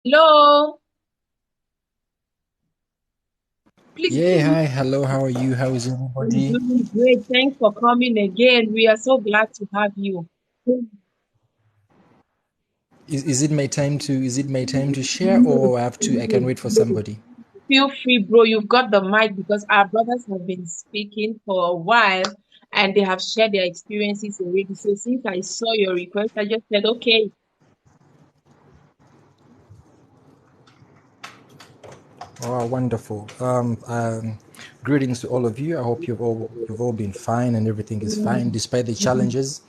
Hello, please. Yeah, hi, hello, how are you? How is I'm everybody? doing great. Thanks for coming again. We are so glad to have you. Is it my time to share or I can wait for somebody? Feel free, bro. You've got the mic because our brothers have been speaking for a while and they have shared their experiences already. So since I saw your request, I just said, okay. Oh, wonderful. Greetings to all of you. I hope you've all been fine and everything is fine despite the challenges.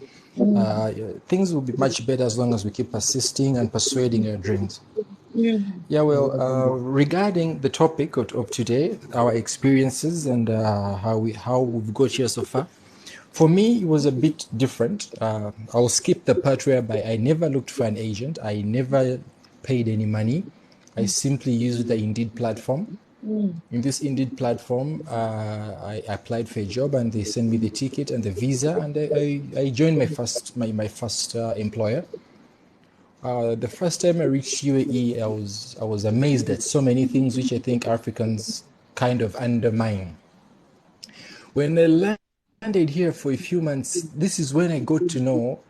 Things will be much better as long as we keep persisting and persuading our dreams. Mm. Yeah, well, regarding the topic of today, our experiences and how we've got here so far. For me, it was a bit different. I'll skip the part whereby I never looked for an agent. I never paid any money. I simply used the Indeed platform. Mm. In this Indeed platform, I applied for a job and they sent me the ticket and the visa, and I joined my first employer. The first time I reached UAE, I was amazed at so many things which I think Africans kind of undermine. When I landed here for a few months, this is when I got to know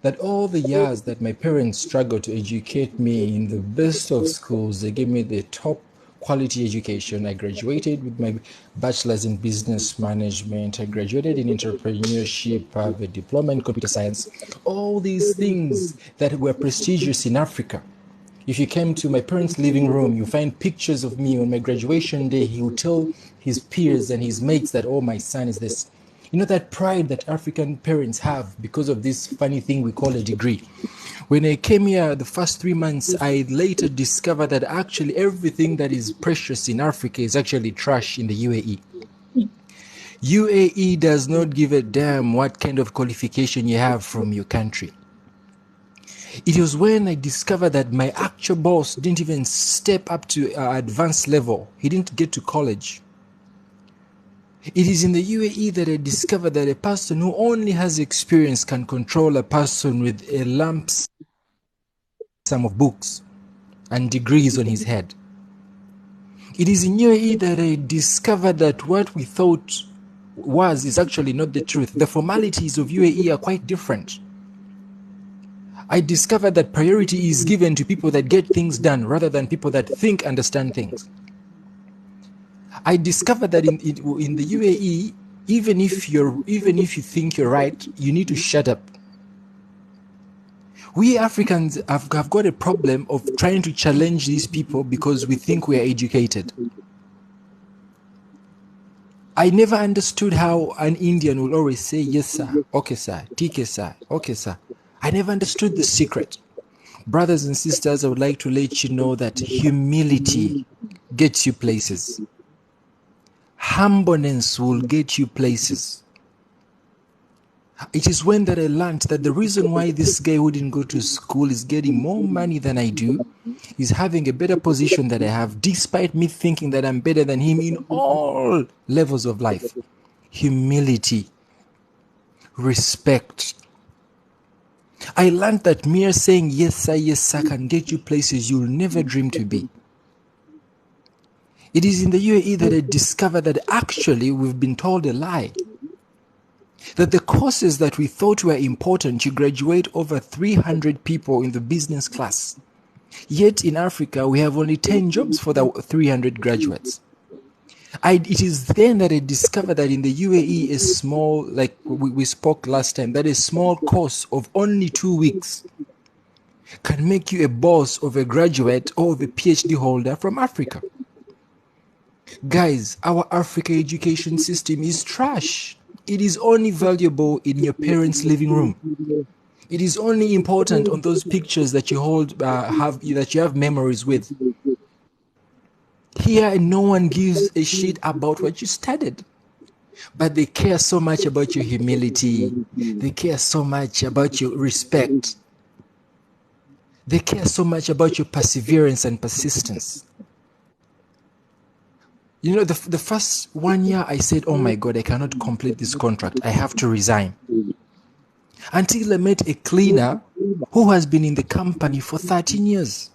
that all the years that my parents struggled to educate me in the best of schools, they gave me the top quality education. I graduated with my bachelor's in business management. I graduated in entrepreneurship. I have a diploma in computer science. All these things that were prestigious in Africa. If you came to my parents' living room, you find pictures of me on my graduation day. He would tell his peers and his mates that, oh, my son is this. You know, that pride that African parents have because of this funny thing we call a degree. When I came here the first 3 months, I later discovered that actually everything that is precious in Africa is actually trash in the UAE. UAE does not give a damn what kind of qualification you have from your country. It was when I discovered that my actual boss didn't even step up to advanced level. He didn't get to college. It is in the UAE that I discovered that a person who only has experience can control a person with a lump sum of books and degrees on his head. It is in UAE that I discovered that what we thought is actually not the truth. The formalities of UAE are quite different. I discovered that priority is given to people that get things done rather than people that think, understand things. I discovered that in the UAE, even if you think you're right, you need to shut up. We Africans have got a problem of trying to challenge these people because we think we are educated. I never understood how an Indian will always say, yes, sir, okay, sir, TK, sir, okay, sir. I never understood the secret. Brothers and sisters, I would like to let you know that humility gets you places. Humbleness will get you places. It is when that I learned that the reason why this guy who didn't go to school is getting more money than I do, is having a better position that I have, despite me thinking that I'm better than him in all levels of life. Humility, respect. I learned that mere saying yes, sir can get you places you'll never dream to be. It is in the UAE that I discovered that actually we've been told a lie. That the courses that we thought were important, you graduate over 300 people in the business class. Yet in Africa, we have only 10 jobs for the 300 graduates. It is then that I discovered that in the UAE, a small, like we spoke last time, that a small course of only 2 weeks can make you a boss of a graduate or of a PhD holder from Africa. Guys, our Africa education system is trash. It is only valuable in your parents' living room. It is only important on those pictures that you have memories with. Here, no one gives a shit about what you studied, but they care so much about your humility. They care so much about your respect. They care so much about your perseverance and persistence. You know, the first 1 year I said, oh my God, I cannot complete this contract. I have to resign. until I met a cleaner who has been in the company for 13 years.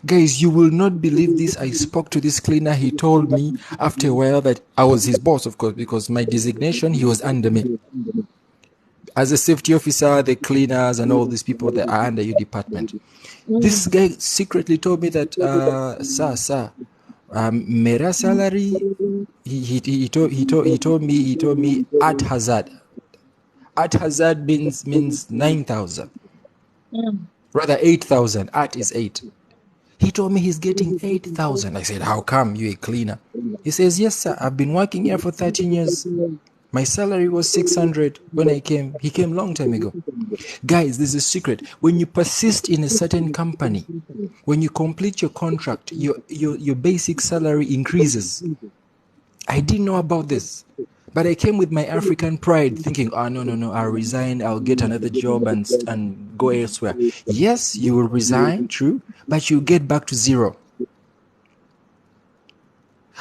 Guys, you will not believe this. I spoke to this cleaner. He told me after a while that I was his boss, of course, because my designation, he was under me. As a safety officer, the cleaners and all these people that are under your department. This guy secretly told me that, sir, mera salary, he told me at hazard. At hazard means 9,000. Rather 8,000. At is 8. He told me he's getting 8,000. I said, how come? You a cleaner? He says, yes, sir. I've been working here for 13 years. My salary was 600 when I came. He came long time ago. Guys, this is a secret. When you persist in a certain company, when you complete your contract, your basic salary increases. I didn't know about this. But I came with my African pride thinking, no, I'll resign, I'll get another job and go elsewhere. Yes, you will resign, true, but you get back to zero.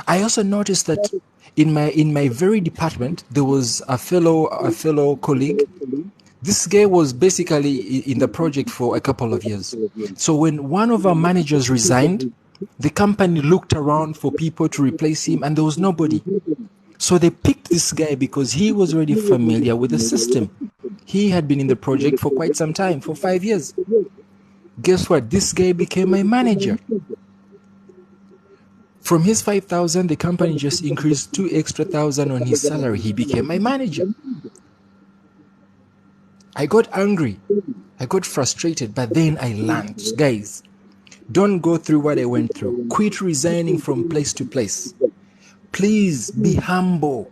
I also noticed that in my very department, there was a fellow colleague. This guy was basically in the project for a couple of years. So when one of our managers resigned, the company looked around for people to replace him and there was nobody. So they picked this guy because he was already familiar with the system. He had been in the project for quite some time, for 5 years. Guess what? This guy became my manager. From his 5,000, the company just increased 2 extra thousand on his salary. He became my manager. I got angry. I got frustrated, but then I learned. Guys, don't go through what I went through. Quit resigning from place to place. Please be humble.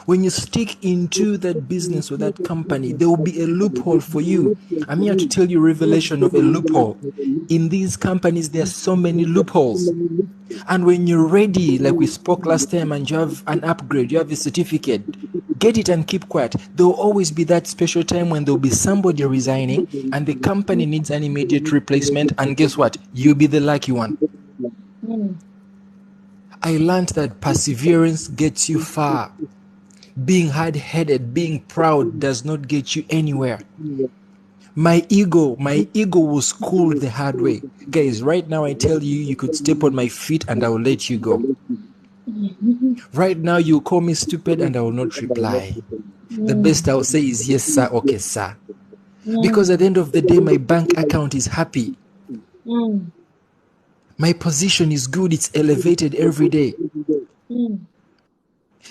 When you stick into that business or that company, there will be a loophole for you. I'm here to tell you revelation of a loophole. In these companies, there are so many loopholes. And when you're ready, like we spoke last time, and you have an upgrade, you have a certificate, get it and keep quiet. There will always be that special time when there will be somebody resigning and the company needs an immediate replacement. And guess what? You'll be the lucky one. I learned that perseverance gets you far. Being hard-headed, being proud does not get you anywhere. My ego was cooled the hard way. Guys, right now I tell you, you could step on my feet and I will let you go. Right now you call me stupid and I will not reply. The best I will say is yes, sir, okay, sir. Because at the end of the day, my bank account is happy. My position is good. It's elevated every day.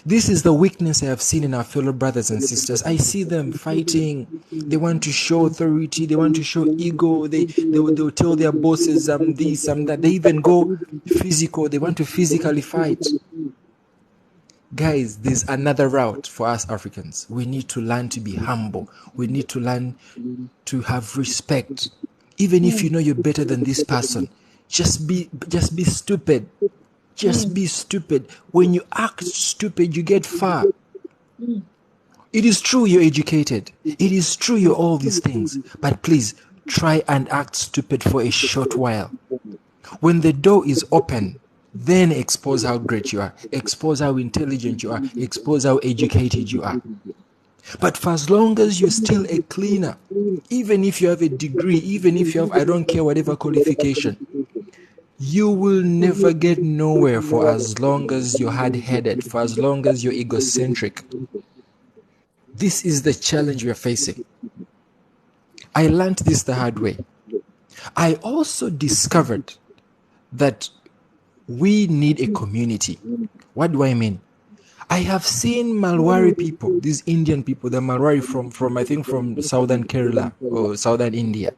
This is the weakness I have seen in our fellow brothers and sisters. I see them fighting. They want to show authority. They want to show ego. They'll tell their bosses, this, that. They even go physical. They want to physically fight. Guys, there's another route for us Africans. We need to learn to be humble. We need to learn to have respect. Even if you know you're better than this person, just be stupid. Just be stupid. When you act stupid, you get far. It is true you're educated. It is true you're all these things. But please, try and act stupid for a short while. When the door is open, then expose how great you are. Expose how intelligent you are. Expose how educated you are. But for as long as you're still a cleaner, even if you have a degree, even if you have, I don't care, whatever qualification, you will never get nowhere for as long as you're hard-headed, for as long as you're egocentric. This is the challenge we're facing. I learned this the hard way. I also discovered that we need a community. What do I mean? I have seen Malwari people, these Indian people, the Malwari from I think from southern Kerala or southern India.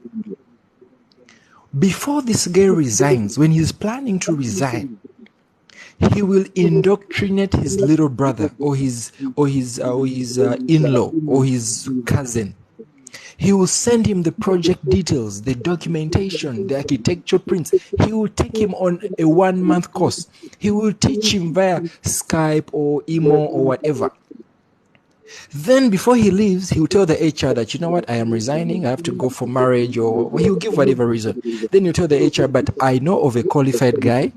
Before this guy resigns, when he's planning to resign, he will indoctrinate his little brother or his in-law or his cousin. He will send him the project details, the documentation, the architecture prints. He will take him on a 1-month course. He will teach him via Skype or email or whatever. Then before he leaves, he will tell the HR that, you know what, I am resigning, I have to go for marriage, or he'll give whatever reason. Then he'll tell the HR, but I know of a qualified guy.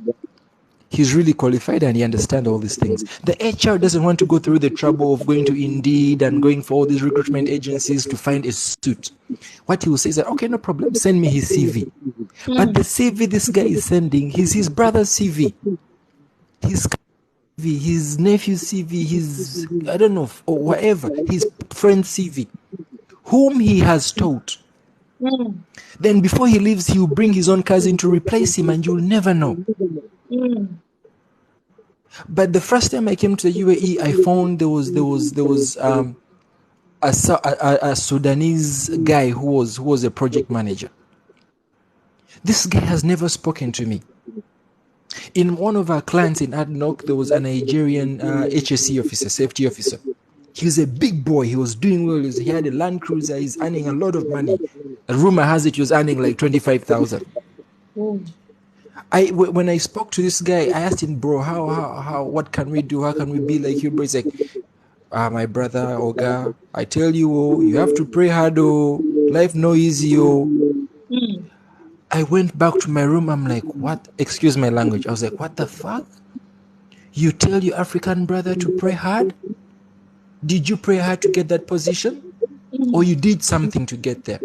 He's really qualified and he understands all these things. The HR doesn't want to go through the trouble of going to Indeed and going for all these recruitment agencies to find a suit. What he will say is that, okay, no problem, send me his CV. But the CV this guy is sending is his brother's CV, his CV, his nephew's CV, his, I don't know, or whatever, his friend's CV, whom he has taught. Then before he leaves, he will bring his own cousin to replace him, and you'll never know. But the first time I came to the UAE, I found there was a Sudanese guy who was a project manager. This guy has never spoken to me. In one of our clients in Adnoc, there was a Nigerian HSC officer, safety officer. He was a big boy. He was doing well. He had a Land Cruiser. He's earning a lot of money. A rumor has it he was earning like 25,000. When I spoke to this guy, I asked him, bro, how what can we do? How can we be like you? Bro, he's like, my brother, Oga, I tell you, oh, you have to pray hard, oh, life no easy, oh. I went back to my room. I'm like, what? Excuse my language. I was like, what the fuck? You tell your African brother to pray hard? Did you pray hard to get that position? Or you did something to get there?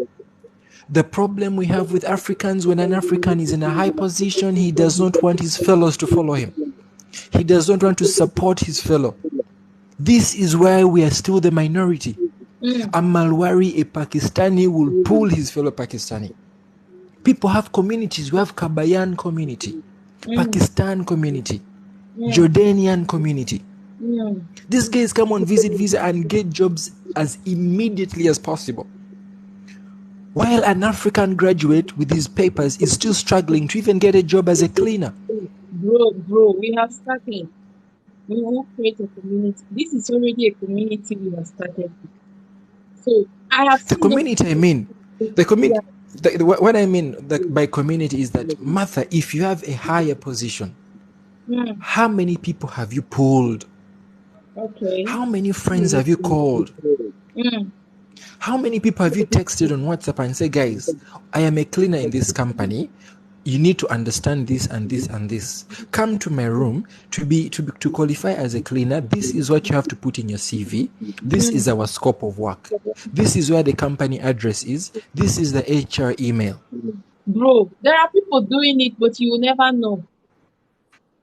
The problem we have with Africans, when an African is in a high position, he does not want his fellows to follow him. He does not want to support his fellow. This is why we are still the minority. A Malwari, a Pakistani, will pull his fellow Pakistani. People have communities. We have Kabayan community, Pakistan community, Jordanian community. These guys come on visit visa and get jobs as immediately as possible. While an African graduate with his papers is still struggling to even get a job as a cleaner. Bro, we have started. We will create a community. This is already a community we have started. So I have the community. I mean, the community. What I mean by community is that, Martha, if you have a higher position, how many people have you pulled? Okay. How many friends have you called? How many people have you texted on WhatsApp and say, guys, I am a cleaner in this company. You need to understand this and this and this. Come to my room to qualify as a cleaner. This is what you have to put in your CV. This is our scope of work. This is where the company address is. This is the HR email. Bro, there are people doing it, but you will never know.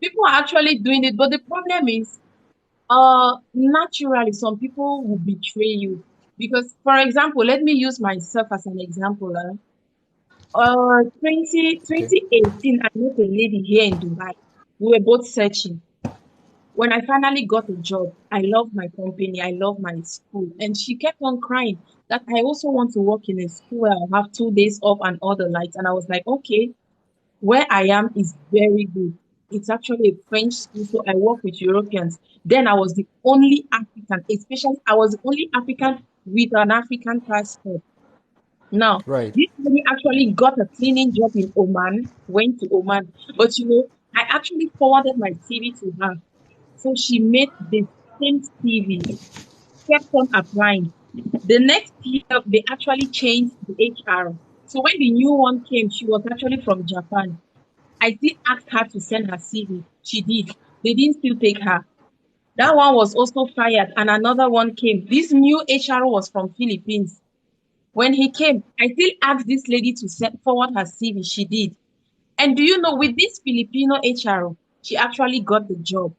People are actually doing it, but the problem is, naturally, some people will betray you. Because, for example, let me use myself as an example. 2018, I met a lady here in Dubai. We were both searching. When I finally got a job, I love my company, I love my school. And she kept on crying that I also want to work in a school where I'll have 2 days off and all the lights. And I was like, okay, where I am is very good. It's actually a French school, so I work with Europeans. Then I was the only African, especially I was the only African with an African passport. Now, Right. this lady actually got a cleaning job in Oman, went to Oman. But I actually forwarded my CV to her. So she made the same CV, kept on applying. The next year, they actually changed the HR. So when the new one came, she was actually from Japan. I still asked her to send her CV. She did. They didn't still take her. That one was also fired, and another one came. This new HR was from Philippines. When he came, I still asked this lady to send forward her CV. She did. And do you know, with this Filipino HR, she actually got the job.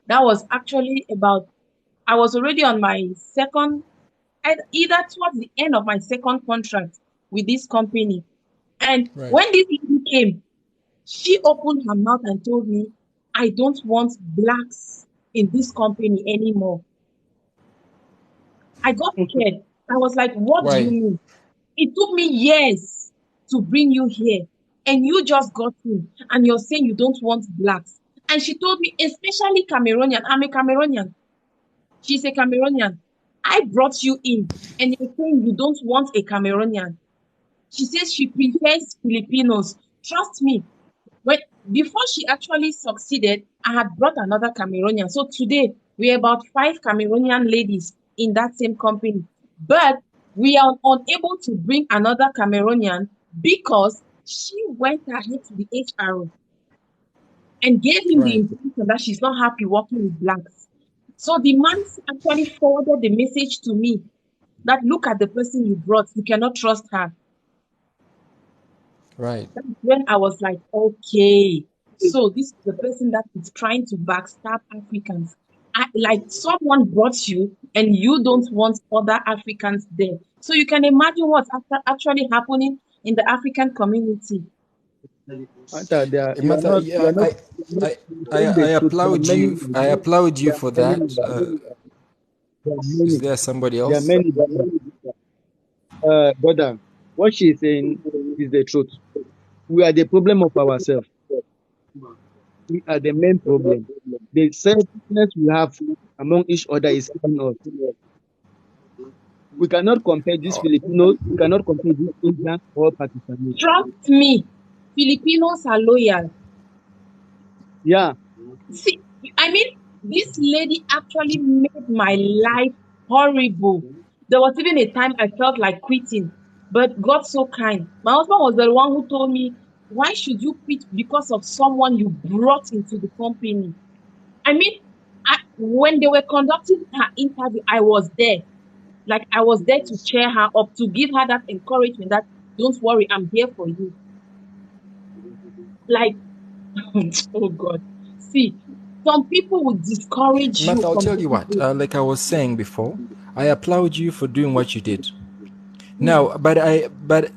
That was actually I was already on my second, either towards the end of my second contract with this company. And Right. when this lady came, she opened her mouth and told me, I don't want blacks in this company anymore. I got scared. I was like, what do you Why? mean? It took me years to bring you here, and you just got in, and you're saying you don't want blacks. And she told me, especially Cameroonian. I'm a Cameroonian. She's a Cameroonian. I brought you in, and you're saying you don't want a Cameroonian. She says she prefers Filipinos. Trust me, when before she actually succeeded, I had brought another Cameroonian. So today we're about 5 Cameroonian ladies in that same company. But we are unable to bring another Cameroonian because she went ahead to the HR. and gave him the Right. impression that she's not happy working with blacks. So the man actually forwarded the message to me that look at the person you brought, you cannot trust her. Right. That's when I was like, okay, so this is the person that is trying to backstab Africans. Like someone brought you and you don't want other Africans there. So you can imagine what's actually happening in the African community. Martha, Martha, yeah, you are not I, saying the I truth. There are applaud many you. like I that. applaud you There are for many that. like that. There are Is many. there somebody There are else? many like that. Brother, what she is saying is the truth. We are the problem of ourselves. We are the main problem. The selfishness we have among each other is killing us. We cannot compare these Oh, Filipinos. We cannot compare these Indians or Pakistanis. Trust me, Filipinos are loyal. Yeah, See, I mean, this lady actually made my life horrible. There was even a time I felt like quitting, but God so kind. My husband was the one who told me, why should you quit because of someone you brought into the company? I mean, when they were conducting her interview, I was there. Like I was there to cheer her up, to give her that encouragement that don't worry, I'm here for you. Like, oh God. See, some people will discourage you Martha, I'll from tell you doing what. good. Like I was saying before, I applaud you for doing what you did. Mm, Now, but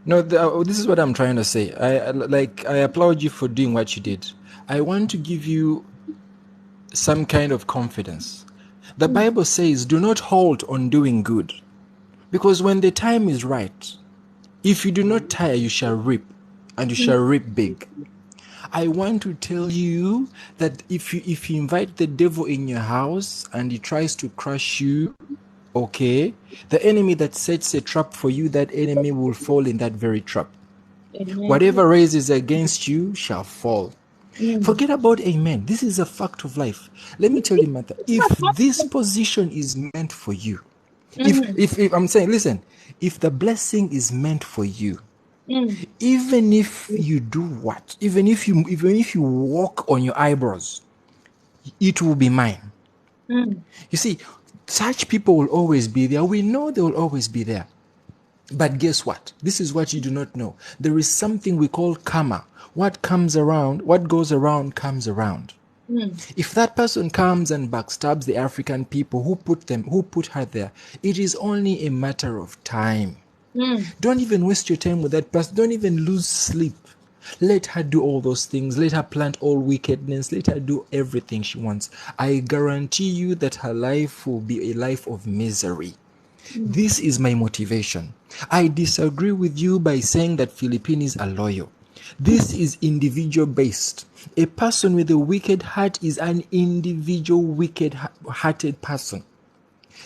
no, this is what I'm trying to say. I applaud you for doing what you did. I want to give you some kind of confidence. The mm, Bible says, "Do not halt on doing good, because when the time is right, if you do not tire, you shall reap, and you mm. shall reap big." I want to tell you that if you invite the devil in your house and he tries to crush you, okay, the enemy that sets a trap for you, that enemy will fall in that very trap. Amen. Whatever raises against you shall fall. Mm. Forget about amen. This is a fact of life. Let me tell you, Martha, if That's what. this position is meant for you, Mm, if I'm saying, listen, if the blessing is meant for you, mm, even if you do what, even if you walk on your eyebrows, it will be mine. mm, You see, such people will always be there. We know they will always be there. But guess what? This is what you do not know. There is something we call karma. What comes around, what goes around comes around. mm, If that person comes and backstabs the African people who put her there, it is only a matter of time. mm. Don't even waste your time with that person. Don't even lose sleep. Let her do all those things. Let her plant all wickedness. Let her do everything she wants. I guarantee you that her life will be a life of misery. Mm. This is my motivation. I disagree with you by saying that Filipinos are loyal. This is individual based. A person with a wicked heart is an individual wicked hearted person.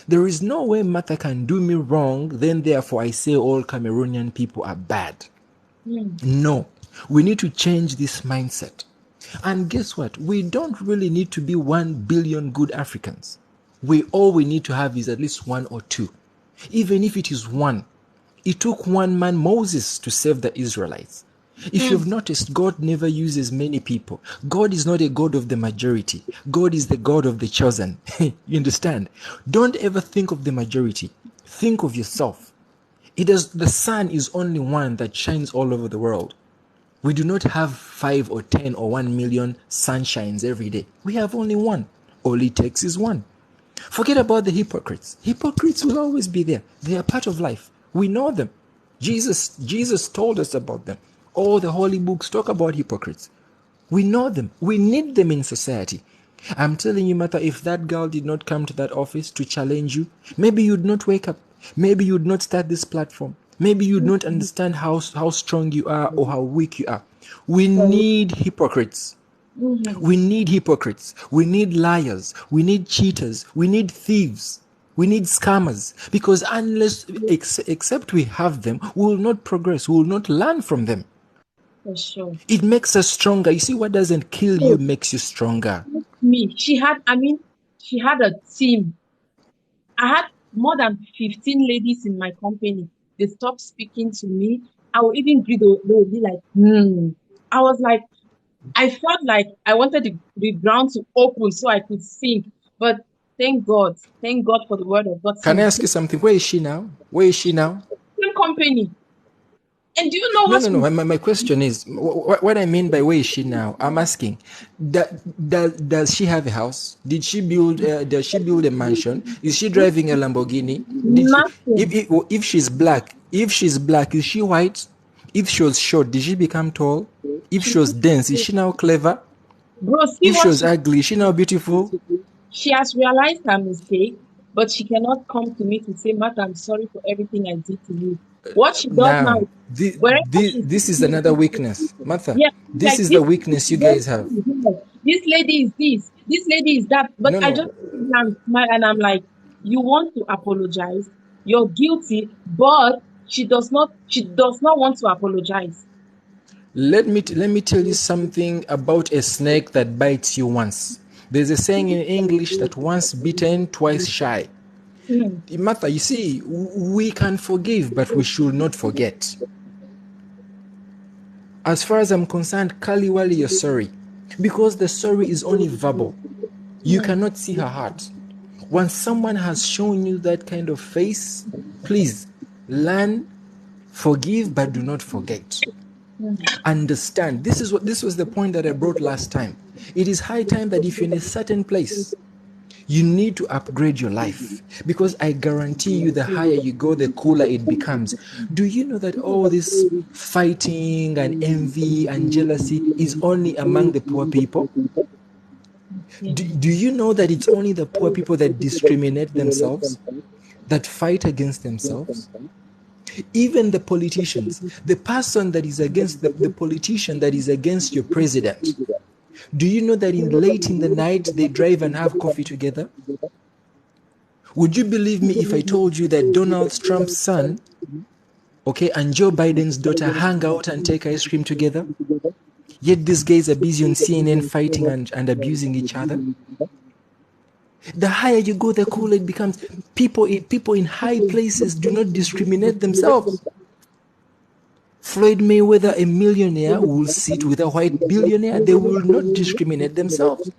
There is no way Martha can do me wrong, then therefore I say all Cameroonian people are bad. Mm. No, we need to change this mindset. And guess what? We don't really need to be 1 billion good Africans. All we need to have is at least one or two. Even if it is one. It took one man, Moses, to save the Israelites. If you've Mm. noticed, God never uses many people. God is not a God of the majority. God is the God of the chosen. You understand? Don't ever think of the majority. Think of yourself. The sun is only one that shines all over the world. We do not have 5 or 10 or 1 million sunshines every day. We have only one. All it takes is one. Forget about the hypocrites. Hypocrites will always be there. They are part of life. We know them. Jesus told us about them. All the holy books talk about hypocrites. We know them. We need them in society. I'm telling you, Martha, if that girl did not come to that office to challenge you, maybe you'd not wake up. Maybe you'd not start this platform. Maybe you'd not understand how strong you are or how weak you are. We Sorry. need hypocrites. Mhm. We need hypocrites. We need liars. We need cheaters. We need thieves. We need scammers. Because except we have them, we will not progress. We will not learn from them. For sure. It makes us stronger. You see, what doesn't kill you Oh, makes you stronger. me. She had a team. I had more than 15 ladies in my company. They stopped speaking to me. I will even greet, they will be like, I was like, I felt like I wanted the ground to open so I could sing. But thank God for the word of God. Can I Since ask you something? Where is she now? Where is she now? same company. And do you know No, what no, no. My question is, what I mean by where is she now? I'm asking, does she have a house? Did she build? Does she build a mansion? Is she driving a Lamborghini? Did she? nothing? If she's black, is she white? If she was short, did she become tall? If She, she was dense, is she now clever? bro, see If she what was ugly, is she now beautiful? she has realized her mistake, but she cannot come to me to say, Martha, I'm sorry for everything I did to you. What she does now, Now, wherever she this sees is me, another weakness, Martha. yeah, This like is this, the weakness you guys have. this lady is this lady is that. But No, I no. just smile and I'm like, you want to apologize, you're guilty, but she does not want to apologize. Let me tell you something about a snake that bites you once. There's a saying in English that once bitten, twice shy. Hmm. Martha, you see, we can forgive, but we should not forget. As far as I'm concerned, Kaliwali, you're sorry. Because the sorry is only verbal. You Hmm. cannot see her heart. Once someone has shown you that kind of face, please learn, forgive, but do not forget. Hmm. Understand. This was the point that I brought last time. It is high time that if you're in a certain place, you need to upgrade your life, because I guarantee you the higher you go, the cooler it becomes. Do you know that all this fighting and envy and jealousy is only among the poor people? Yeah. Do you know that it's only the poor people that discriminate themselves, that fight against themselves? Even the politicians, the person that is against the politician that is against your president, do you know that in late in the night they drive and have coffee together? Would you believe me if I told you that Donald Trump's son, okay, and Joe Biden's daughter hang out and take ice cream together? Yet these guys are busy on CNN fighting and abusing each other. The higher you go, the cooler it becomes. People in high places do not discriminate themselves. Floyd Mayweather, a millionaire, will sit with a white billionaire. They will not discriminate themselves.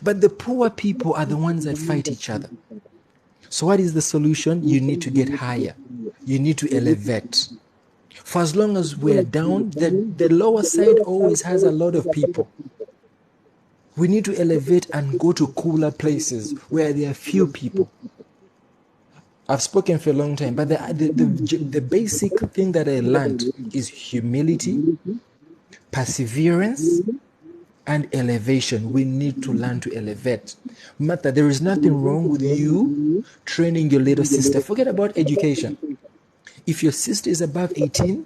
But the poor people are the ones that fight each other. So, what is the solution? You need to get higher. You need to elevate. For as long as we're down, the lower side always has a lot of people. We need to elevate and go to cooler places where there are few people. I've spoken for a long time, but the basic thing that I learned is humility, perseverance, and elevation. We need to learn to elevate. Martha, there is nothing wrong with you training your little sister. Forget about education. If your sister is above 18,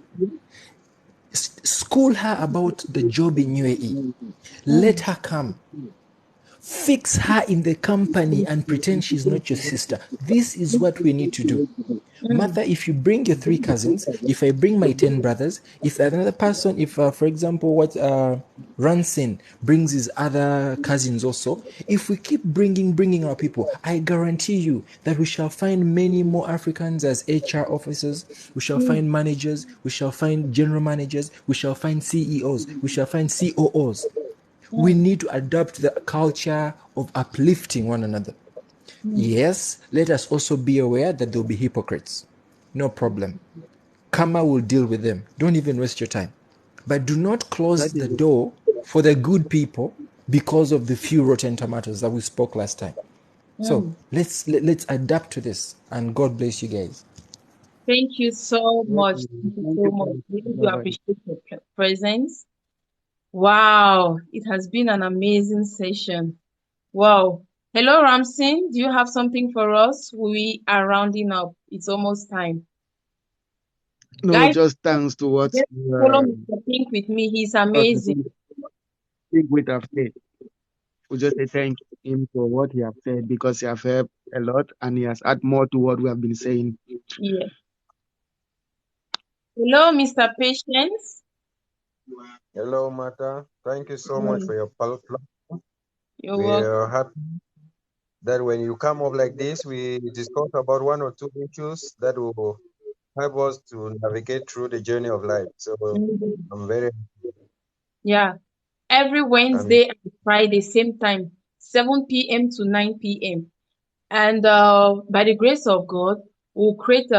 school her about the job in UAE. Let her come. Fix her in the company and pretend she's not your sister. This is what we need to do. Hmm. Martha, if you bring your 3 cousins, if I bring my 10 brothers, if another person, if for example, what Ransin brings his other cousins also, if we keep bringing our people, I guarantee you that we shall find many more Africans as HR officers, we shall Hmm. find managers, we shall find general managers, we shall find CEOs, we shall find COOs. We Hmm. need to adopt the culture of uplifting one another. Hmm. Yes, let us also be aware that there will be hypocrites. No problem. Karma will deal with them. Don't even waste your time. But do not close That the is door for the good people because of the few rotten tomatoes that we spoke last time. So Hmm. let's adapt to this, and God bless you guys. Thank you so much. Thank you thank so you, much. Really do Baba. appreciate your presence. Wow, it has been an amazing session. Wow. Hello, Ramsin. Do you have something for us? We are rounding up. It's almost time. No, Guys, just thanks to what just follow Mr. Pink with me. He's amazing. Pastor Think with have said. We just say thank him for what he have said because he have helped a lot and he has added more to what we have been saying. Yeah. Hello, Mr. Patience. Hello, Mata. Thank you so much Mm, for your pulse. you're We welcome. are happy that when you come up like this, we discuss about one or two issues that will help us to navigate through the journey of life. So Mhm. I'm very Yeah. Every and Wednesday and Friday, same time, 7 p.m. to 9 p.m. And by the grace of God, we'll create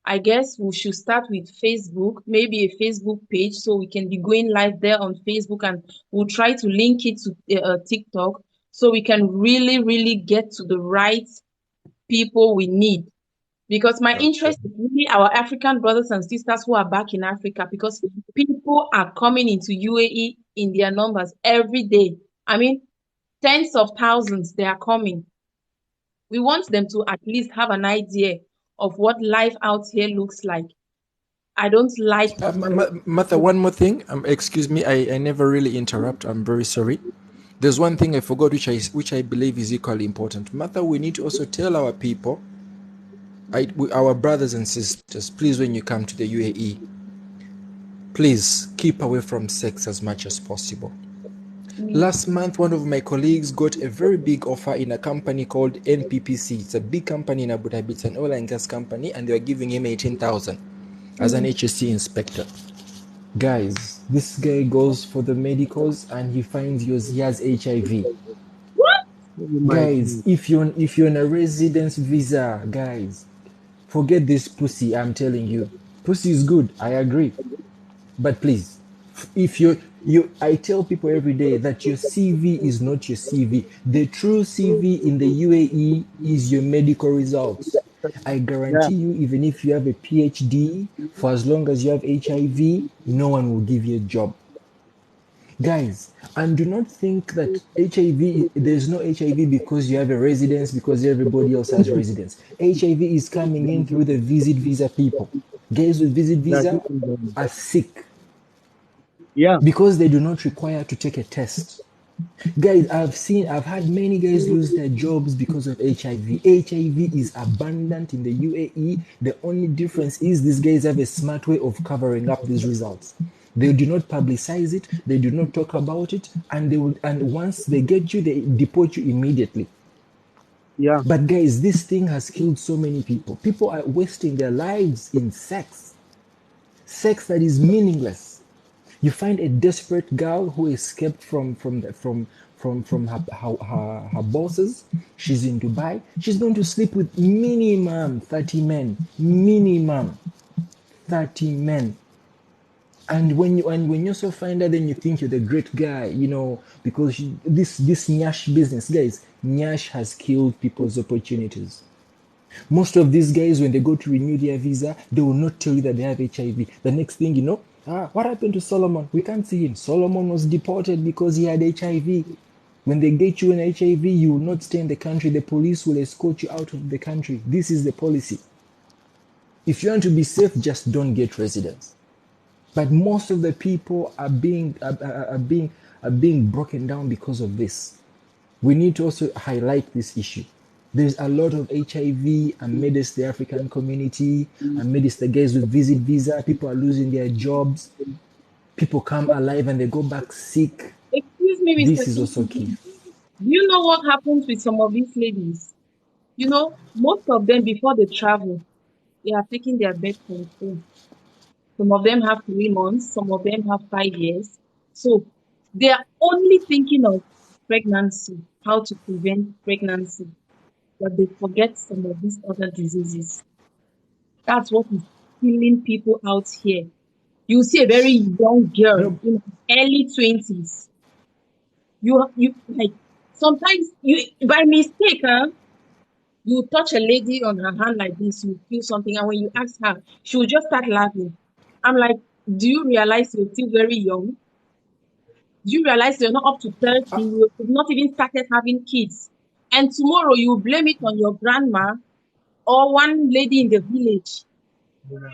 I guess we should start with Facebook, maybe a Facebook page, so we can be going live there on Facebook, and we'll try to link it to TikTok, so we can really, really get to the right people we need. Because my okay. interest is really our African brothers and sisters who are back in Africa, because people are coming into UAE in their numbers every day. I mean, tens of thousands, they are coming. We want them to at least have an idea of what life out here looks like. I don't like Martha, one more thing. Excuse me, I never really interrupt. I'm very sorry. There's one thing I forgot, which I believe is equally important. Martha, we need to also tell our people, our brothers and sisters, please, when you come to the UAE, please keep away from sex as much as possible. Last month, one of my colleagues got a very big offer in a company called NPPC. It's a big company in Abu Dhabi. It's an oil and gas company, and they were giving him 18,000 as an HSC inspector. Guys, this guy goes for the medicals and he finds he has HIV. what? Oh my Guys, God. if you're on a residence visa, guys, forget this pussy. I'm telling you, pussy is good. I agree, but please, if I tell people every day that your CV is not your CV. The true CV in the UAE is your medical results. I Yeah, guarantee you, even if you have a PhD, for as long as you have HIV, no one will give you a job. Guys, and do not think that there's no HIV because you have a residence, because everybody else has residence. HIV is coming in through the visit visa people. Guys with visit that's visa it. are sick Yeah, because they do not require to take a test. Guys, I've had many guys lose their jobs because of HIV. HIV is abundant in the UAE. The only difference is these guys have a smart way of covering up these results. They do not publicize it, they do not talk about it, and once they get you, they deport you immediately. yeah, But guys, this thing has killed so many people. People are wasting their lives in sex that is meaningless. You find a desperate girl who escaped from her bosses. She's in Dubai. She's going to sleep with minimum 30 men. Minimum 30 men. And when you also find her, then you think you're the great guy, because this Nyash business, guys, Nyash has killed people's opportunities. Most of these guys, when they go to renew their visa, they will not tell you that they have HIV. The next thing you know, what happened to Solomon? We can't see him. Solomon was deported because he had HIV. When they get you an HIV, you will not stay in the country. The police will escort you out of the country. This is the policy. If you want to be safe, just don't get residence. But most of the people are being broken down because of this. We need to also highlight this issue. There's a lot of HIV amidst the African community, amidst the guys with visit visa. People are losing their jobs. People come alive and they go back sick. Excuse me, Mr. This is also King. key. Do you know what happens with some of these ladies? Most of them, before they travel, they are taking their birth control. Some of them have 3 months, some of them have 5 years. So they are only thinking of pregnancy, how to prevent pregnancy, but they forget some of these other diseases. That's what is killing people out here. You see a very young girl No, in her early 20s. You like sometimes you by mistake, huh? You touch a lady on her hand like this, you feel something, and when you ask her, she will just start laughing. I'm like, do you realize you're still very young? Do you realize you're not up to 30? You've not even started having kids. And tomorrow you blame it on your grandma or one lady in the village. You're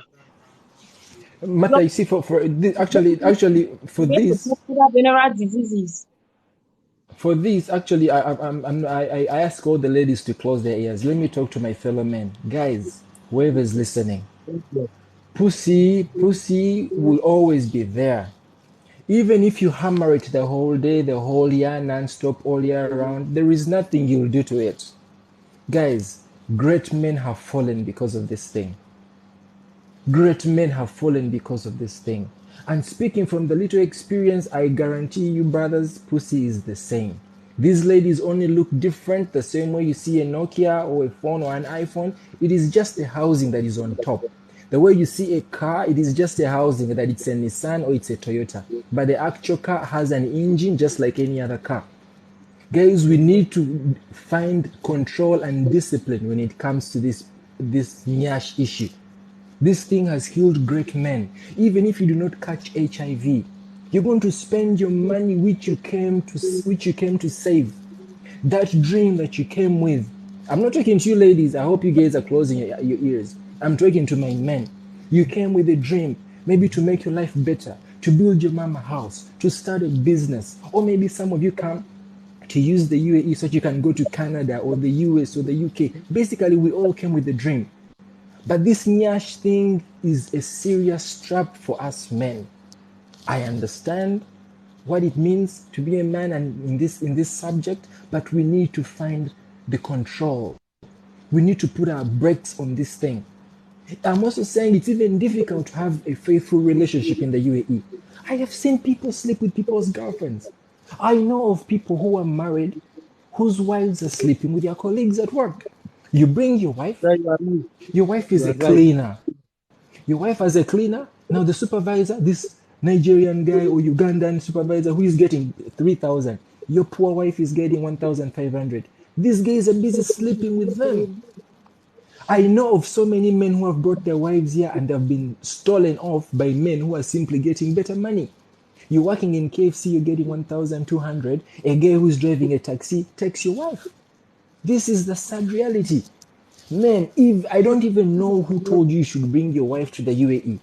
Mata, you see, for this, actually, for going to this, get other venereal diseases. actually, I ask all the ladies to close their ears. Let me talk to my fellow men, guys. Whoever's listening, pussy will always be there. Even if you hammer it the whole day, the whole year, non-stop, all year round, there is nothing you'll do to it. Guys, great men have fallen because of this thing. Great men have fallen because of this thing. And speaking from the little experience, I guarantee you, brothers, pussy is the same. These ladies only look different the same way you see a Nokia or a phone or an iPhone. It is just a housing that is on top. The way you see a car, it is just a housing that it's a Nissan or it's a Toyota. But the actual car has an engine just like any other car. Guys, we need to find control and discipline when it comes to this nyash issue. This thing has killed great men. Even if you do not catch HIV, you're going to spend your money which you came to save. That dream that you came with. I'm not talking to you ladies. I hope you guys are closing your ears. I'm talking to my men. You came with a dream, maybe to make your life better, to build your mama house, to start a business, or maybe some of you come to use the UAE so that you can go to Canada or the US or the UK. Basically, we all came with a dream. But this nyash thing is a serious trap for us men. I understand what it means to be a man and in this subject, but we need to find the control. We need to put our brakes on this thing. I'm also saying it's even difficult to have a faithful relationship in the UAE. I have seen people sleep with people's girlfriends. I know of people who are married whose wives are sleeping with their colleagues at work. You bring That you are right. your wife is You a are right. cleaner. Your wife as a cleaner. Now the supervisor, this Nigerian guy or Ugandan supervisor who is getting 3,000. Your poor wife is getting 1,500. These guys are busy sleeping with them. I know of so many men who have brought their wives here and have been stolen off by men who are simply getting better money. You're working in KFC, you're getting 1,200. A guy who's driving a taxi takes your wife. This is the sad reality. Man, if I don't even know who told you should bring your wife to the UAE.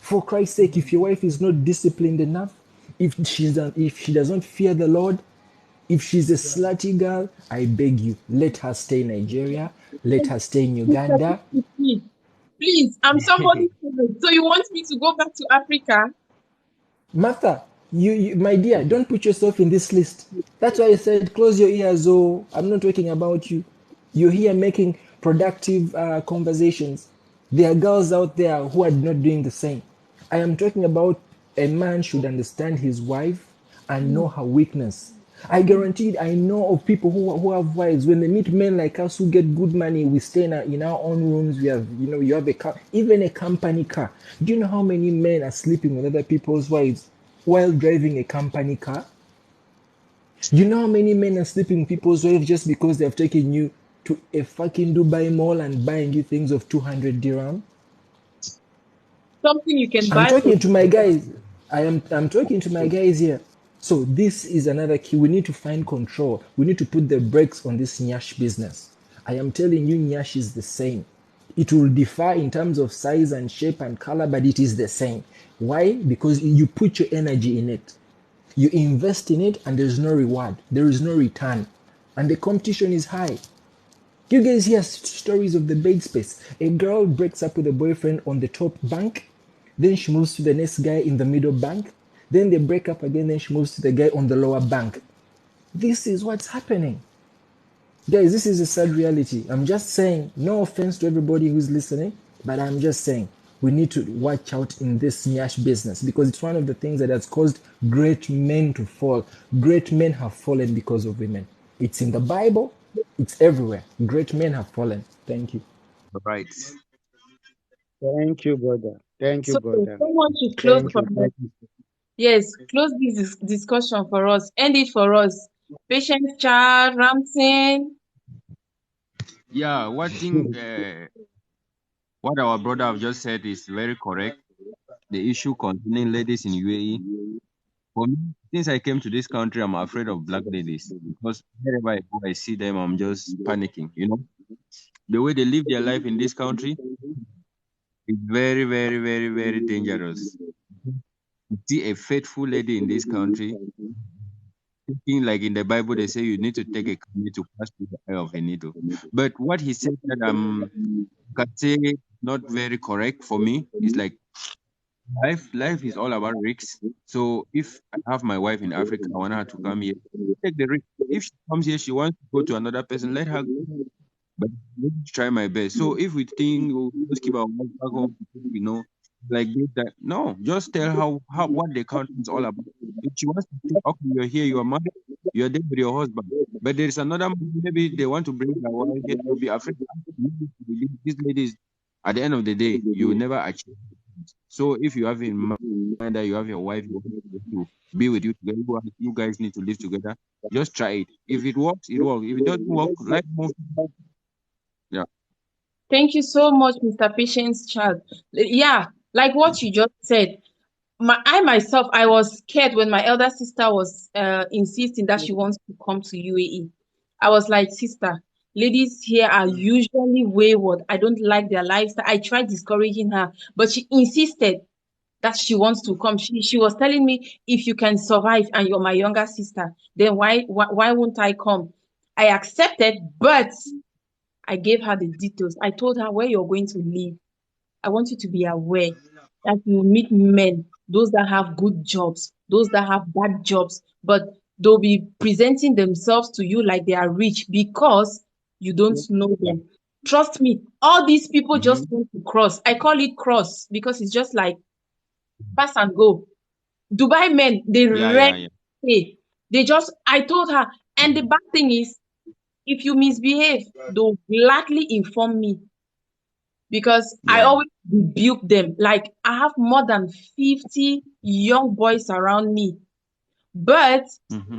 For Christ's sake, if your wife is not disciplined enough, if she doesn't fear the Lord, if she's a slutty girl, I beg you, let her stay in Nigeria, let her stay in Mr. Uganda. Please, please, I'm somebody's favorite. So you want me to go back to Africa? Martha, my dear, don't put yourself in this list. That's why I said close your ears. Oh, I'm not talking about you. You're here making productive conversations. There are girls out there who are not doing the same. I am talking about a man should understand his wife and know her weakness. I guarantee I know of people who have wives. When they meet men like us who get good money, we stay in our own rooms. We have, you have a car, even a company car. Do you know how many men are sleeping with other people's wives while driving a company car? You know how many men are sleeping with people's wives just because they have taken you to a fucking Dubai mall and buying you things of 200 dirham? Something you can I'm buy for talking to my guys. I'm talking to my guys here. So this is another key. We need to find control. We need to put the brakes on this Nyash business. I am telling you, Nyash is the same. It will differ in terms of size and shape and color, but it is the same. Why? Because you put your energy in it. You invest in it and there's no reward. There is no return. And the competition is high. You guys hear stories of the bed space. A girl breaks up with a boyfriend on the top bank, then she moves to the next guy in the middle bank, then they break up again, then she moves to the guy on the lower bank. This is what's happening. Guys, this is a sad reality. I'm just saying, no offense to everybody who's listening, but I'm just saying we need to watch out in this Nyash business because it's one of the things that has caused great men to fall. Great men have fallen because of women. It's in the Bible, it's everywhere. Great men have fallen. Thank you. Right. Thank you, brother. Thank you, so brother. someone should close Thank for you. us. Thank you. Yes, close this discussion for us. End it for us. Patience Child, Ramson. Yeah, what our brother have just said is very correct. The issue concerning ladies in UAE. For me, since I came to this country, I'm afraid of black ladies because wherever I go, I see them, I'm just panicking. The way they live their life in this country is very, very, very, very dangerous. You see a faithful lady in this country, thinking like in the Bible, they say you need to take a camel to pass through the eye of a needle. But what he said that can say not very correct for me is like life is all about risks. So if I have my wife in Africa, I want her to come here, take the risk. If she comes here, she wants to go to another person, let her go. but let me try my best. So if we think let's keep our wife back home, you know, like this, that no, just tell how what the country is all about. If she wants to say, okay, you're here, you're married, you're there with your husband, but there's another man, maybe they want to bring their wife here, you'll be afraid. These ladies, at the end of the day, you will never achieve. So if you have in mind that you have your wife, you want to be with you together, you guys need to live together. Just try it. If it works, it works. If it doesn't work, life moves. Yeah. Thank you so much, Mr. Patience Child. Yeah, like what you just said. I myself, I was scared when my elder sister was insisting that she wants to come to UAE. I was like, sister, ladies here are usually wayward. I don't like their lifestyle. I tried discouraging her, but she insisted that she wants to come. She was telling me, if you can survive and you're my younger sister, then why won't I come? I accepted, but I gave her the details. I told her where you're going to live. I want you to be aware that you meet men, those that have good jobs, those that have bad jobs, but they'll be presenting themselves to you like they are rich because you don't know them. Trust me, all these people Mm-hmm. just want to cross. I call it cross because it's just like pass and go. Dubai men, they Yeah, yeah, rarely yeah. pay. They just, I told her, and the bad thing is, if you misbehave, they'll gladly inform me because I Yeah. always rebuke them. Like I have more than 50 young boys around me, but Mm-hmm.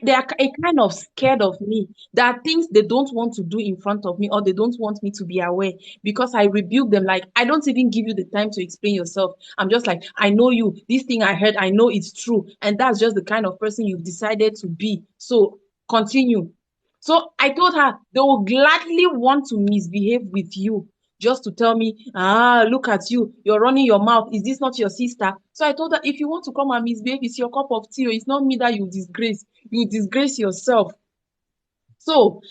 they are a kind of scared of me. There are things they don't want to do in front of me or they don't want me to be aware because I rebuke them. Like I don't even give you the time to explain yourself. I'm just like, I know you. This thing I heard, I know it's true. And that's just the kind of person you've decided to be. So continue. So I told her they will gladly want to misbehave with you just to tell me, look at you, you're running your mouth. Is this not your sister? So I told her, if you want to come and misbehave, it's your cup of tea. It's not me that you disgrace. You disgrace yourself. So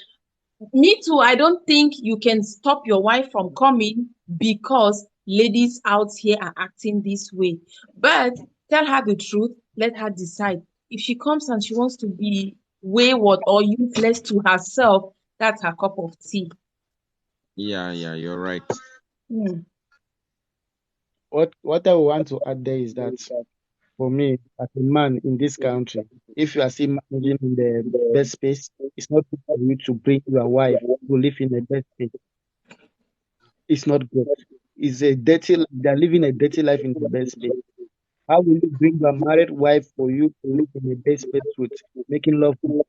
me too, I don't think you can stop your wife from coming because ladies out here are acting this way. But tell her the truth, let her decide. If she comes and she wants to be wayward or useless to herself, that's her cup of tea. Yeah, yeah, you're right. Hmm. What I want to add there is that for me, as a man in this country, if you are still managing in the best space, it's not good for you to bring your wife to live in the best space. It's not good. It's a dirty life. They're living a dirty life in the best space. How will you bring your married wife for you to live in a best space with making love with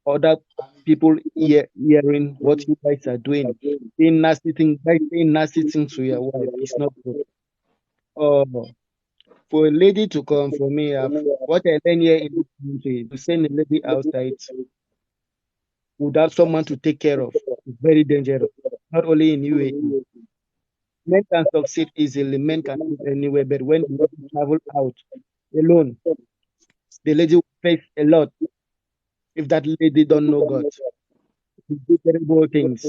other people hearing what you guys are doing? Saying nasty things, guys saying nasty things to your wife. It's not good. Oh, for a lady to come for me, what I learn here in this country, to send a lady outside without someone to take care of is very dangerous. Not only in UAE. Men can succeed easily, men can live anywhere, but when the lady travel out alone, the lady will face a lot if that lady don't know God. She do terrible things.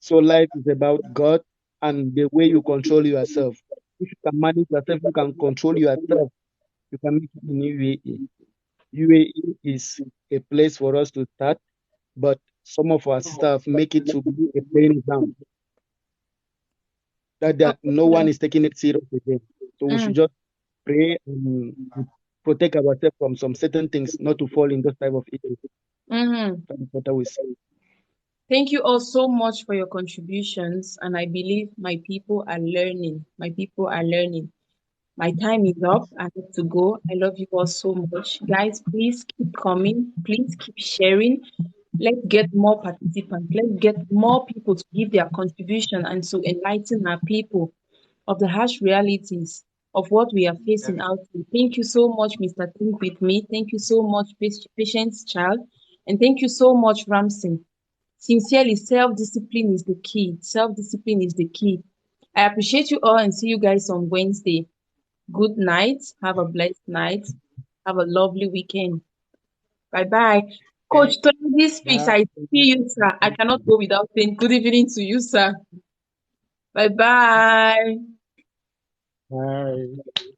So life is about God and the way you control yourself. If you can manage yourself, you can control yourself, you can make it in UAE. UAE is a place for us to start, but some of our sisters have make it to be a playing ground that no one is taking it serious again. So we should Mm, just pray and protect ourselves from some certain things, not to fall in those type of issues. mhm. That is what I will say. Thank you all so much for your contributions, and I believe my people are learning. My people are learning. My time is up. I have to go. I love you all so much. Guys, please keep coming. Please keep sharing. Let's get more participants. Let's get more people to give their contribution and to enlighten our people of the harsh realities of what we are facing out there. Thank you so much, Mr. Think With Me. Thank you so much, Patience Child. And thank you so much, Ramsey. Sincerely, self-discipline is the key. Self-discipline is the key. I appreciate you all and see you guys on Wednesday. Good night. Have a blessed night. Have a lovely weekend. Bye bye. Coach Tony speaks. Bye. I see you, sir. I cannot go without saying good evening to you, sir. Bye bye. Bye.